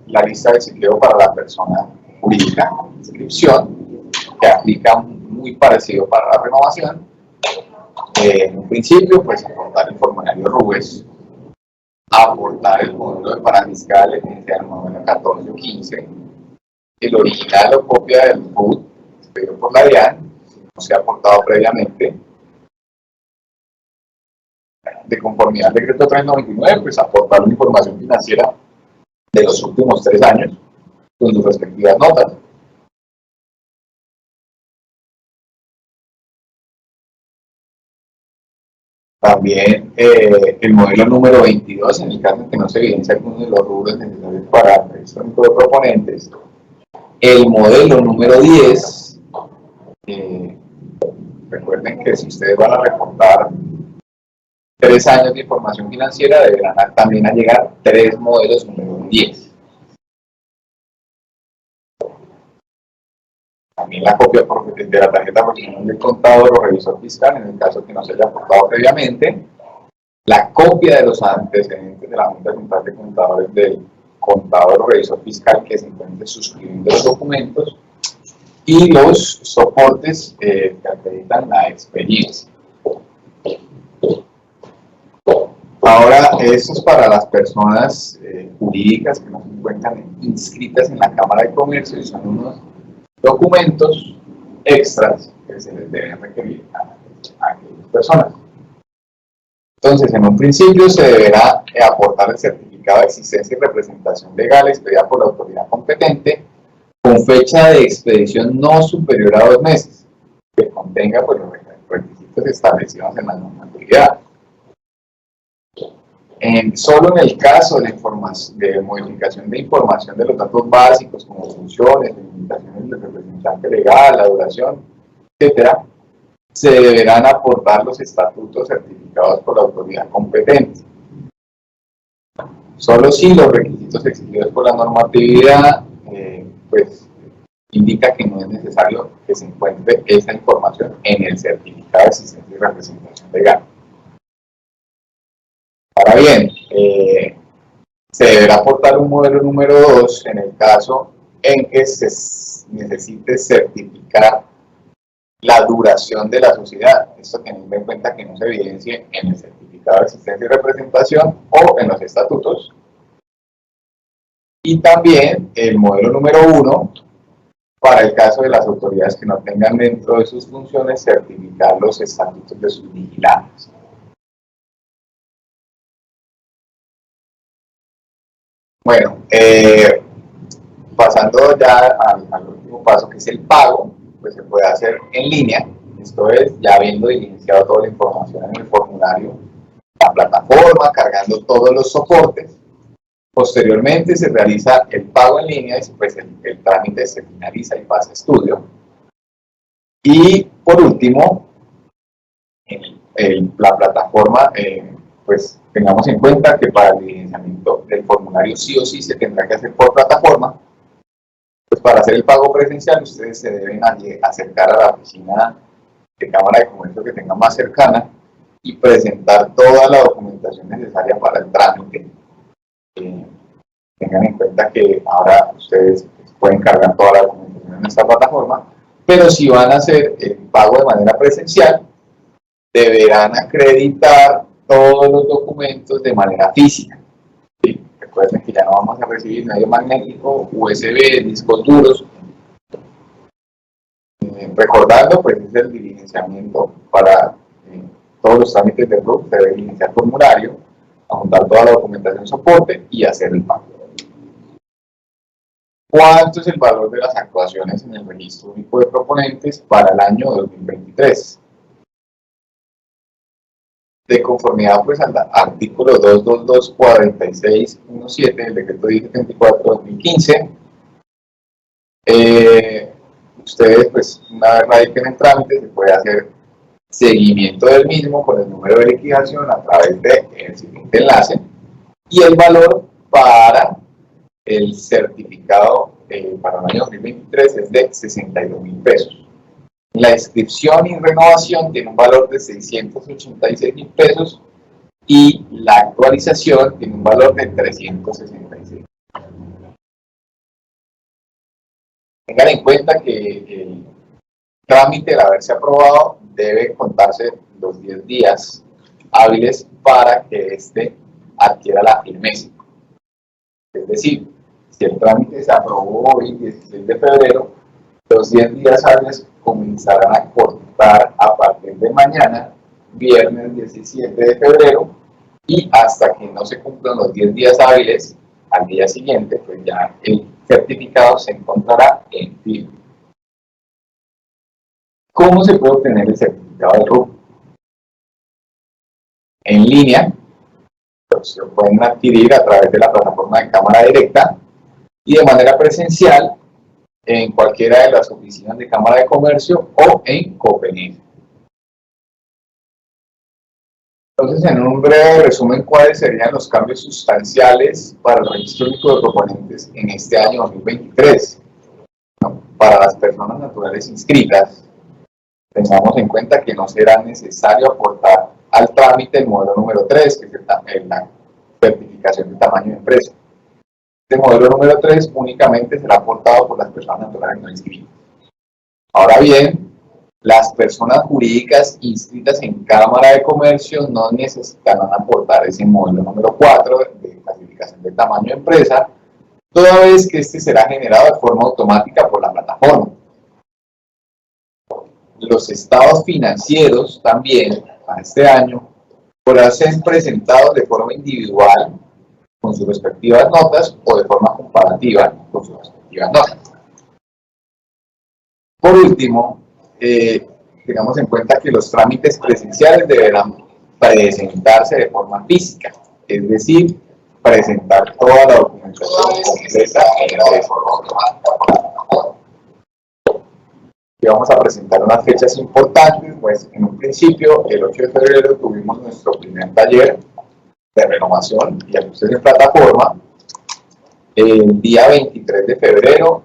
La lista de chequeo para la persona jurídica, inscripción, que aplica muy parecido para la renovación. En un principio, pues aportar el formulario RUES, aportar el módulo de parafiscales, el módulo 14 o 15, el original o copia del RUT expedido por la DIAN, si no se ha aportado previamente. De conformidad al decreto 399, pues aportar la información financiera de los últimos 3 años con sus respectivas notas. También el modelo número 22, en el caso en que no se evidencia alguno de los rubros necesarios para el registro único de proponentes. El modelo número 10, recuerden que si ustedes van a reportar 3 años de información financiera, deberán también llegar 3 modelos número 10. También la copia de la tarjeta profesional del contador o revisor fiscal, en el caso que no se haya aportado previamente. La copia de los antecedentes de la Junta Central de Contadores del contador o revisor fiscal que se encuentre suscribiendo los documentos. Y los soportes que acreditan la experiencia. Ahora, esto es para las personas jurídicas que no se encuentran inscritas en la Cámara de Comercio y son unos documentos extras que se les deben requerir a aquellas personas. Entonces, en un principio se deberá aportar el certificado de existencia y representación legal expedida por la autoridad competente con fecha de expedición no superior a 2 meses, que contenga pues, los requisitos establecidos en la normatividad. Solo en el caso de modificación de información de los datos básicos, como funciones, limitaciones del representante legal, la duración, etcétera, se deberán aportar los estatutos certificados por la autoridad competente. Solo si los requisitos exigidos por la normatividad pues indica que no es necesario que se encuentre esa información en el certificado de existencia y representación legal. Ahora bien, se deberá aportar un modelo número 2 en el caso en que se necesite certificar la duración de la sociedad. Esto teniendo en cuenta que no se evidencie en el certificado de existencia y representación o en los estatutos. Y también el modelo número 1 para el caso de las autoridades que no tengan dentro de sus funciones certificar los estatutos de sus vigilantes. Bueno, pasando ya al último paso, que es el pago, pues se puede hacer en línea. Esto es, ya habiendo diligenciado toda la información en el formulario, la plataforma, cargando todos los soportes. Posteriormente se realiza el pago en línea y pues el trámite se finaliza y pasa a estudio. Y por último, la plataforma, pues tengamos en cuenta que para el diligenciamiento del formulario sí o sí se tendrá que hacer por plataforma. Pues para hacer el pago presencial ustedes se deben acercar a la oficina de Cámara de Comercio que tengan más cercana y presentar toda la documentación necesaria para el trámite. Tengan en cuenta que ahora ustedes pueden cargar toda la documentación en esta plataforma, pero si van a hacer el pago de manera presencial, deberán acreditar todos los documentos de manera física. ¿Sí? Recuerden que ya no vamos a recibir medio magnético, USB, discos duros. Recordando, pues es el diligenciamiento para todos los trámites de RUC, se debe diligenciar formulario, juntar toda la documentación soporte y hacer el pago. ¿Cuánto es el valor de las actuaciones en el registro único de proponentes para el año 2023? De conformidad pues al artículo 222-4617 del decreto 1074-2015, ustedes pues una vez radiquen el trámite se puede hacer seguimiento del mismo con el número de liquidación a través del siguiente enlace y el valor para el certificado para el año 2023 es de 62.000 pesos. La inscripción y renovación tiene un valor de 686.000 pesos y la actualización tiene un valor de 366. Tengan en cuenta que el trámite de haberse aprobado debe contarse los 10 días hábiles para que éste adquiera la firmeza. Es decir, si el trámite se aprobó hoy, 16 de febrero, los 10 días hábiles comenzarán a contar a partir de mañana, viernes 17 de febrero, y hasta que no se cumplan los 10 días hábiles, al día siguiente, pues ya el certificado se encontrará en firme. ¿Cómo se puede obtener el certificado de RUC? En línea, pues lo pueden adquirir a través de la plataforma de Cámara Directa y de manera presencial en cualquiera de las oficinas de Cámara de Comercio o en Copenhague. Entonces, en un breve resumen, ¿cuáles serían los cambios sustanciales para el registro único de proponentes en este año 2023? Bueno, para las personas naturales inscritas, tengamos en cuenta que no será necesario aportar al trámite el modelo número 3, que es la certificación de tamaño de empresa. Este modelo número 3 únicamente será aportado por las personas naturales no inscritas. Ahora bien, Las personas jurídicas inscritas en Cámara de Comercio no necesitarán aportar ese módulo número 4 de clasificación de tamaño de empresa, toda vez que este será generado de forma automática por la plataforma. Los estados financieros también, para este año, podrán ser presentados de forma individual con sus respectivas notas o de forma comparativa con sus respectivas notas. Por último, tengamos en cuenta que los trámites presenciales deberán presentarse de forma física, es decir, presentar toda la documentación completa en el y vamos a presentar unas fechas importantes. Pues en un principio, el 8 de febrero tuvimos nuestro primer taller de renovación y ajustes de plataforma. El día 23 de febrero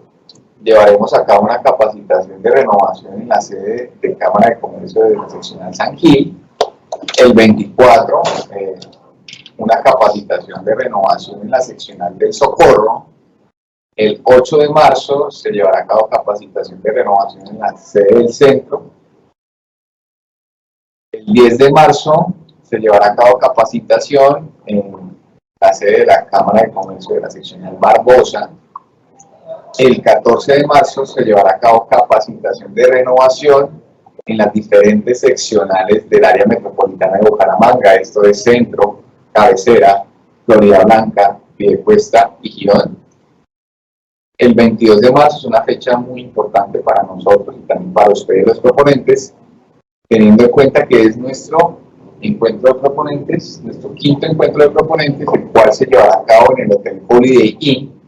llevaremos a cabo una capacitación de renovación en la sede de Cámara de Comercio de la seccional San Gil. El 24, una capacitación de renovación en la seccional del Socorro. El 8 de marzo se llevará a cabo capacitación de renovación en la sede del centro. El 10 de marzo se llevará a cabo capacitación en la sede de la Cámara de Comercio de la seccional Barbosa. El 14 de marzo se llevará a cabo capacitación de renovación en las diferentes seccionales del área metropolitana de Bucaramanga, esto es Centro, Cabecera, Florida Blanca, Piedecuesta y Girón. El 22 de marzo es una fecha muy importante para nosotros y también para ustedes los proponentes, teniendo en cuenta que es nuestro encuentro de proponentes, nuestro quinto encuentro de proponentes, el cual se llevará a cabo en el Hotel Holiday Inn,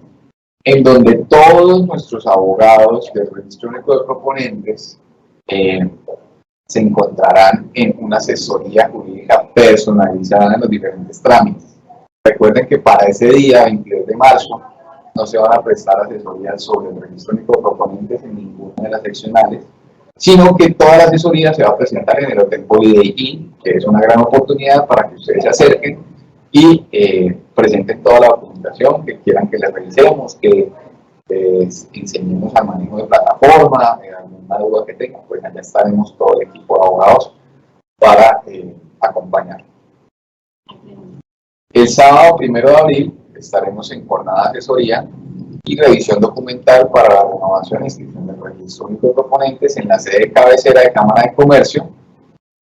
en donde todos nuestros abogados del Registro Único de Proponentes se encontrarán en una asesoría jurídica personalizada en los diferentes trámites. Recuerden que para ese día, 22 de marzo, no se van a prestar asesorías sobre el Registro Único de Proponentes en ninguna de las seccionales, sino que toda la asesoría se va a presentar en el Hotel Holiday Inn, que es una gran oportunidad para que ustedes se acerquen y presenten toda la documentación que quieran que les revisemos, que les enseñemos al manejo de plataforma, alguna duda que tengan, pues allá estaremos todo el equipo de abogados para acompañar. El sábado 1 de abril estaremos en jornada de asesoría y revisión documental para la renovación e inscripción del Registro Único de Proponentes en la sede de cabecera de Cámara de Comercio.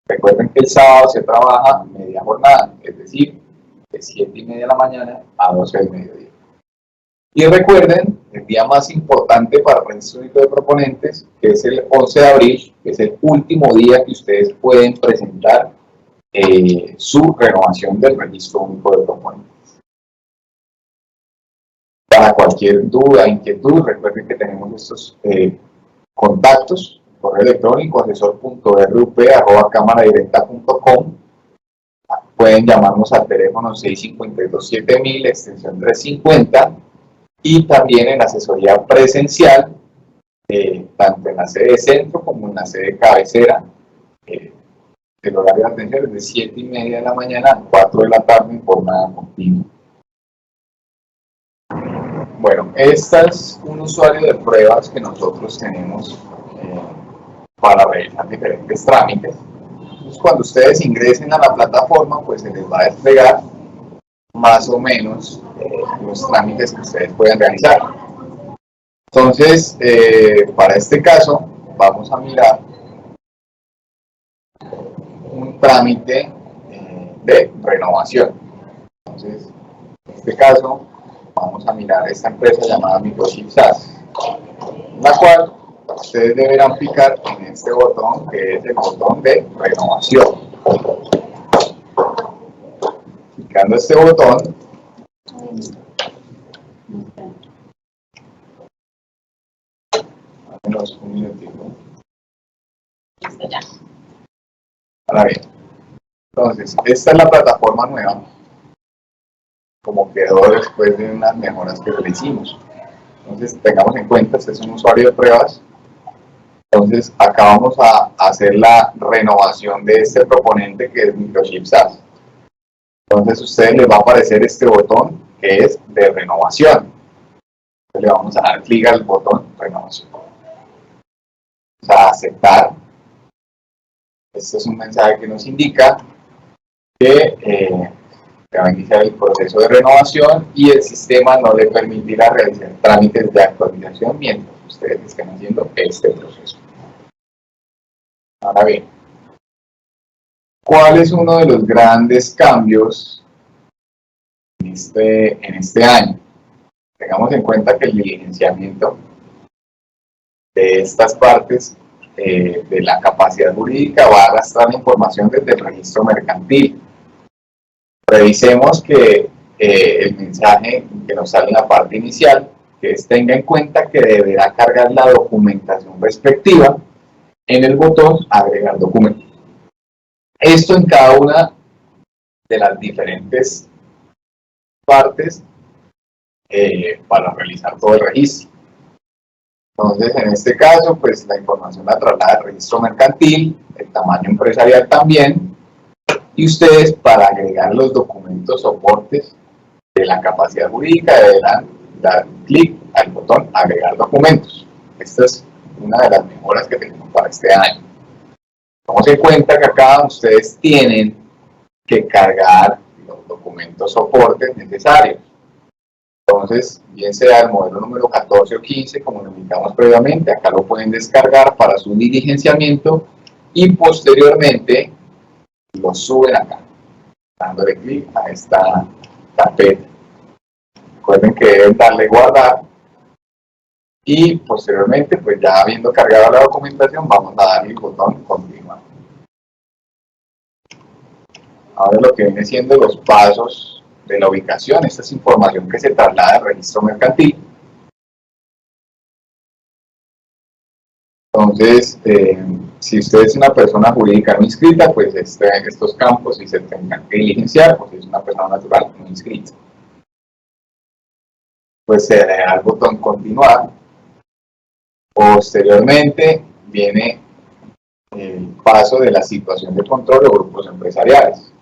Recuerden que el sábado se trabaja media jornada, es decir, de 7:30 de la mañana a 12 del mediodía. Y recuerden, el día más importante para el Registro Único de Proponentes, que es el 11 de abril, que es el último día que ustedes pueden presentar su renovación del Registro Único de Proponentes. Para cualquier duda, inquietud, recuerden que tenemos estos contactos: correo electrónico asesor.rup@cámaradirecta.com. Pueden llamarnos al teléfono 652-7000, extensión 350, y también en asesoría presencial, tanto en la sede de centro como en la sede de cabecera. El horario de atención es de 7:30 de la mañana a 4 de la tarde en jornada continua. Bueno, este es un usuario de pruebas que nosotros tenemos para realizar diferentes trámites. Entonces, cuando ustedes ingresen a la plataforma, pues se les va a desplegar más o menos los trámites que ustedes pueden realizar. Entonces, para este caso, vamos a mirar un trámite de renovación. Entonces, en este caso, vamos a mirar esta empresa llamada Microchip SAS, la cual ustedes deberán picar en este botón, que es el botón de renovación. Picando este botón, menos un minutito. Ahora bien, entonces, esta es la plataforma nueva, como quedó después de unas mejoras que le hicimos. Entonces, tengamos en cuenta, este es un usuario de pruebas. Entonces, acá vamos a hacer la renovación de este proponente, que es Microchip SAS. Entonces, a ustedes les va a aparecer este botón, que es de renovación. Entonces, le vamos a dar clic al botón renovación. Vamos a aceptar. Este es un mensaje que nos indica que va a iniciar el proceso de renovación y el sistema no le permitirá realizar trámites de actualización mientras ustedes estén haciendo este proceso. Ahora bien, ¿cuál es uno de los grandes cambios en este año? Tengamos en cuenta que el diligenciamiento de estas partes de la capacidad jurídica va a arrastrar información desde el registro mercantil. Revisemos que el mensaje que nos sale en la parte inicial, que es tenga en cuenta que deberá cargar la documentación respectiva en el botón agregar documentos. Esto en cada una de las diferentes partes para realizar todo el registro. Entonces, en este caso, pues la información la traslada al registro mercantil, el tamaño empresarial también, y ustedes para agregar los documentos soportes de la capacidad jurídica deberán dar clic al botón agregar documentos. Esta es una de las mejoras que tenemos para este año. Tomemos en cuenta que acá ustedes tienen que cargar los documentos soportes necesarios. Entonces, bien sea el modelo número 14 o 15, como lo indicamos previamente, acá lo pueden descargar para su diligenciamiento y posteriormente lo suben acá, dándole clic a esta carpeta. Recuerden que deben darle guardar y posteriormente, pues ya habiendo cargado la documentación, vamos a darle el botón continuar. Ahora lo que viene siendo los pasos de la ubicación, esta es información que se traslada al registro mercantil. Entonces, si usted es una persona jurídica no inscrita, pues estos campos sí se tendrán que diligenciar, o si es una persona natural no inscrita. Pues se le da el botón continuar. Posteriormente viene el paso de la situación de control o grupos empresariales.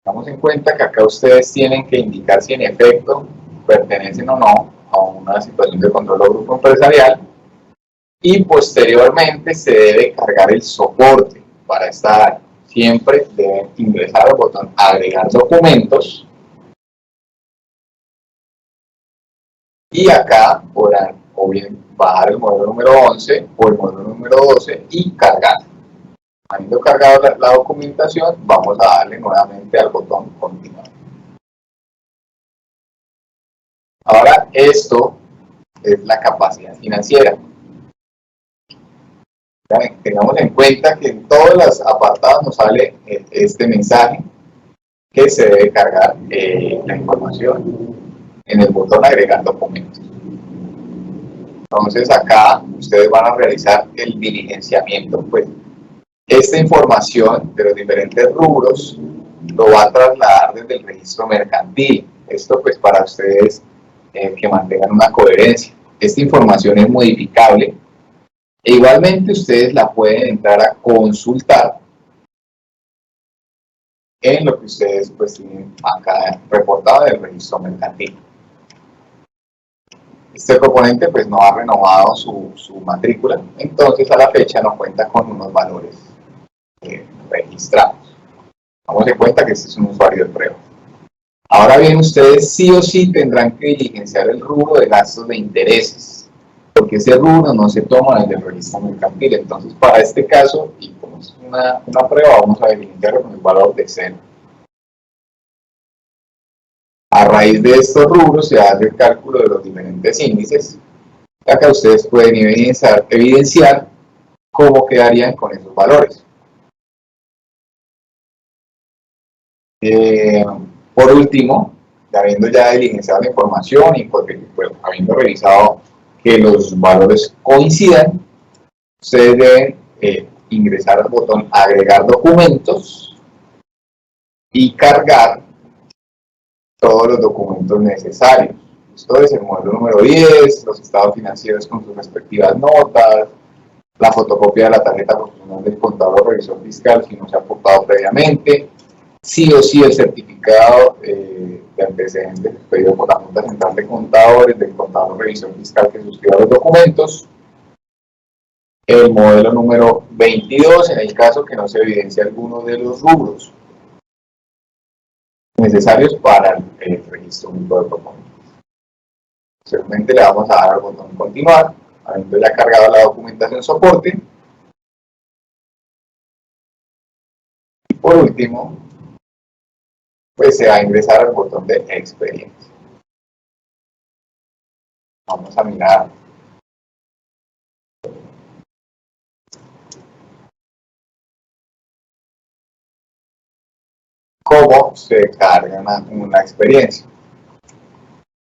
Tengamos en cuenta que acá ustedes tienen que indicar si en efecto pertenecen o no a una situación de control o grupo empresarial y posteriormente se debe cargar el soporte para esta área. Siempre deben ingresar al botón agregar documentos y acá podrán o bien bajar el modelo número 11 o el modelo número 12 y cargar. Habiendo cargado la documentación, vamos a darle nuevamente al botón continuar. Ahora, esto es la capacidad financiera. Tengamos en cuenta que en todos los apartados nos sale este mensaje que se debe cargar la información en el botón agregar documentos. Entonces acá ustedes van a realizar el diligenciamiento, pues esta información de los diferentes rubros lo va a trasladar desde el registro mercantil. Esto pues para ustedes que mantengan una coherencia. Esta información es modificable e igualmente ustedes la pueden entrar a consultar en lo que ustedes pues tienen acá reportado del registro mercantil. Este proponente pues no ha renovado su matrícula, entonces a la fecha no cuenta con unos valores registrados. Vamos en cuenta que este es un usuario de prueba. Ahora bien, ustedes sí o sí tendrán que diligenciar el rubro de gastos de intereses, porque ese rubro no se toma desde el registro mercantil. Entonces, para este caso, y como es una prueba, vamos a diligenciarlo con el valor de 0. A raíz de estos rubros se hace el cálculo de los diferentes índices. Acá ustedes pueden evidenciar cómo quedarían con esos valores. Por último, habiendo ya diligenciado la información y habiendo revisado que los valores coincidan, ustedes deben ingresar al botón agregar documentos y cargar todos los documentos necesarios. Esto es el modelo número 10, los estados financieros con sus respectivas notas, la fotocopia de la tarjeta profesional del contador o revisor fiscal si no se ha aportado previamente, sí o sí el certificado de antecedentes pedido por la Junta Central de Contadores, del contador revisor fiscal que suscriba los documentos, el modelo número 22 en el caso que no se evidencie alguno de los rubros necesarios para el registro único de proponentes. Posteriormente le vamos a dar al botón continuar, habiendo ya cargado la documentación soporte. Y por último, pues se va a ingresar al botón de experiencia. Vamos a mirar cómo se carga una experiencia.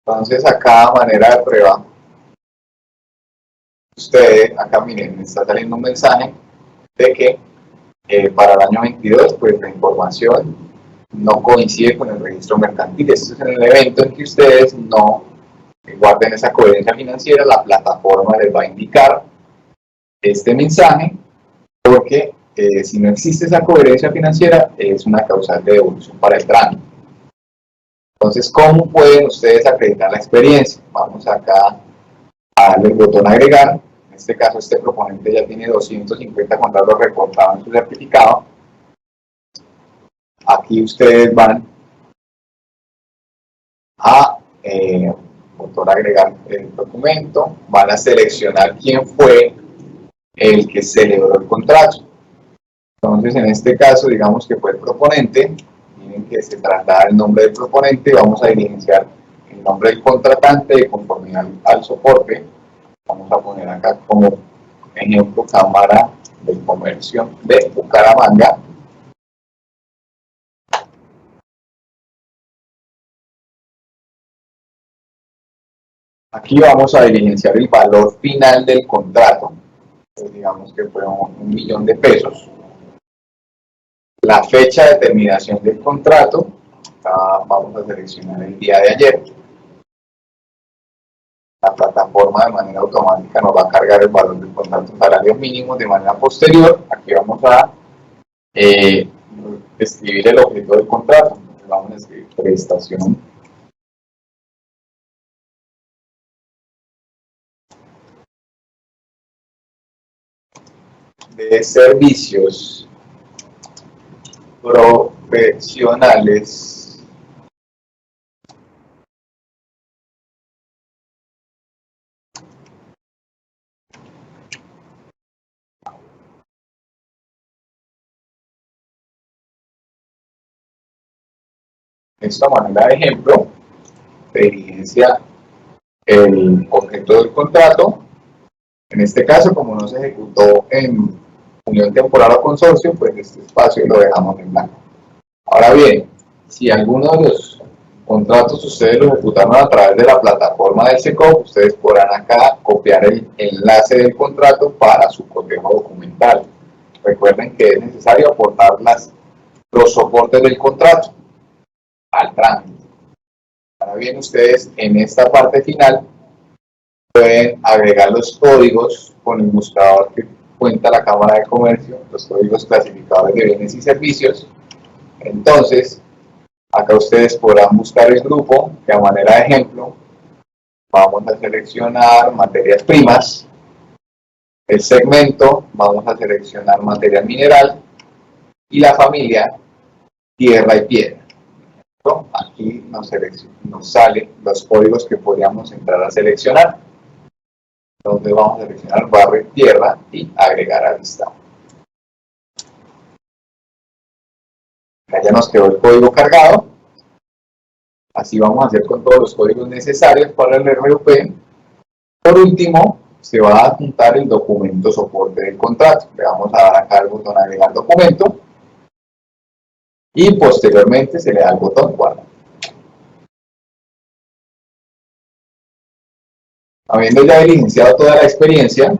Entonces, acá, a manera de prueba, ustedes, acá miren, me está saliendo un mensaje de que para el año 22, pues la información no coincide con el registro mercantil. Esto es en el evento en que ustedes no guarden esa coherencia financiera, la plataforma les va a indicar este mensaje, porque si no existe esa coherencia financiera, es una causal de devolución para el trámite. Entonces, ¿cómo pueden ustedes acreditar la experiencia? Vamos acá a darle el botón agregar. En este caso, este proponente ya tiene 250 contratos reportados en su certificado. Aquí ustedes van a botón agregar el documento, van a seleccionar quién fue el que celebró el contrato. Entonces, en este caso, digamos que fue el proponente. Miren que se traslada el nombre del proponente. Vamos a diligenciar el nombre del contratante de conformidad al soporte. Vamos a poner acá como ejemplo Cámara de Comercio de Bucaramanga. Aquí vamos a diligenciar el valor final del contrato. Pues digamos que fue 1.000.000 de pesos. La fecha de terminación del contrato, vamos a seleccionar el día de ayer. La plataforma de manera automática nos va a cargar el valor del contrato en salarios mínimos de manera posterior. Aquí vamos a escribir el objeto del contrato. Entonces vamos a escribir prestación de servicios profesionales de esta manera de ejemplo, se diligencia el objeto del contrato. En este caso, como no se ejecutó en unión temporal o consorcio, pues este espacio lo dejamos en blanco. Ahora bien, si alguno de los contratos ustedes lo ejecutaron a través de la plataforma del SECOP, ustedes podrán acá copiar el enlace del contrato para su cotejo documental. Recuerden que es necesario aportar los soportes del contrato al trámite. Ahora bien, ustedes en esta parte final pueden agregar los códigos con el buscador que cuenta la Cámara de Comercio, los códigos clasificadores de bienes y servicios. Entonces, acá ustedes podrán buscar el grupo, que a manera de ejemplo, vamos a seleccionar materias primas, el segmento, vamos a seleccionar material mineral, y la familia, tierra y piedra. Aquí nos salen los códigos que podríamos entrar a seleccionar. Entonces vamos a seleccionar barra y tierra y agregar al listado. Acá ya nos quedó el código cargado. Así vamos a hacer con todos los códigos necesarios para el RUP. Por último, se va a adjuntar el documento soporte del contrato. Le vamos a dar acá el botón agregar documento. Y posteriormente se le da el botón guardar. Habiendo ya diligenciado toda la experiencia,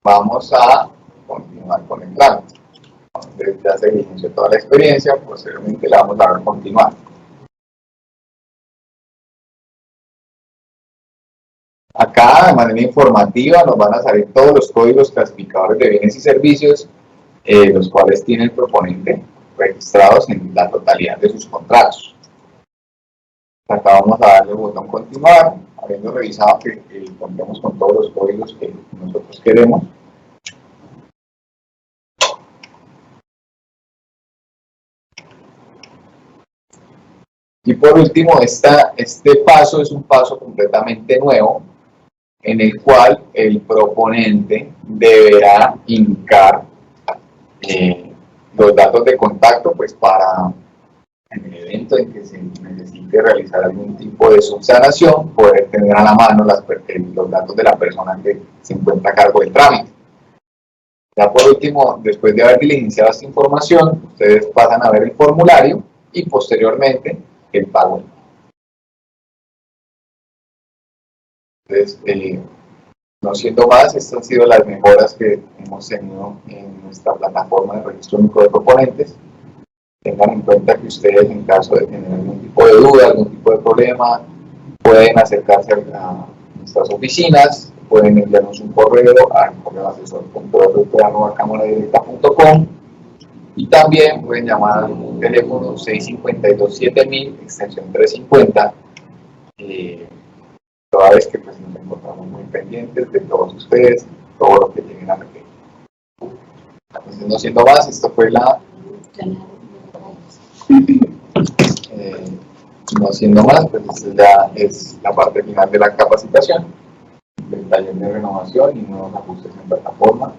vamos a continuar con el trámite. Entonces ya se diligenció toda la experiencia, posteriormente le vamos a dar continuar. Acá de manera informativa nos van a salir todos los códigos clasificadores de bienes y servicios, los cuales tiene el proponente registrados en la totalidad de sus contratos. Acá vamos a darle el botón continuar, habiendo revisado que contemos con todos los códigos que nosotros queremos. Y por último, este paso es un paso completamente nuevo, en el cual el proponente deberá indicar los datos de contacto, pues para en el evento en que se necesite realizar algún tipo de subsanación, poder tener a la mano los datos de la persona que se encuentra a cargo del trámite. Ya por último, después de haber diligenciado esta información, ustedes pasan a ver el formulario y posteriormente el pago. Entonces, no siendo más, estas han sido las mejoras que hemos tenido en nuestra plataforma de registro único de proponentes. Tengan en cuenta que ustedes, en caso de tener algún tipo de duda, algún tipo de problema, pueden acercarse a nuestras oficinas, pueden enviarnos un correo al correo asesor.rp@cámaradirecta.com y también pueden llamar al teléfono 652-7000, extensión 350, toda vez que pues, nos encontramos muy pendientes de todos ustedes, todo lo que lleguen a requerir. Entonces, no siendo más, esto fue no siendo más, pues esta ya es la parte final de la capacitación, del taller de renovación y nuevos ajustes en plataforma.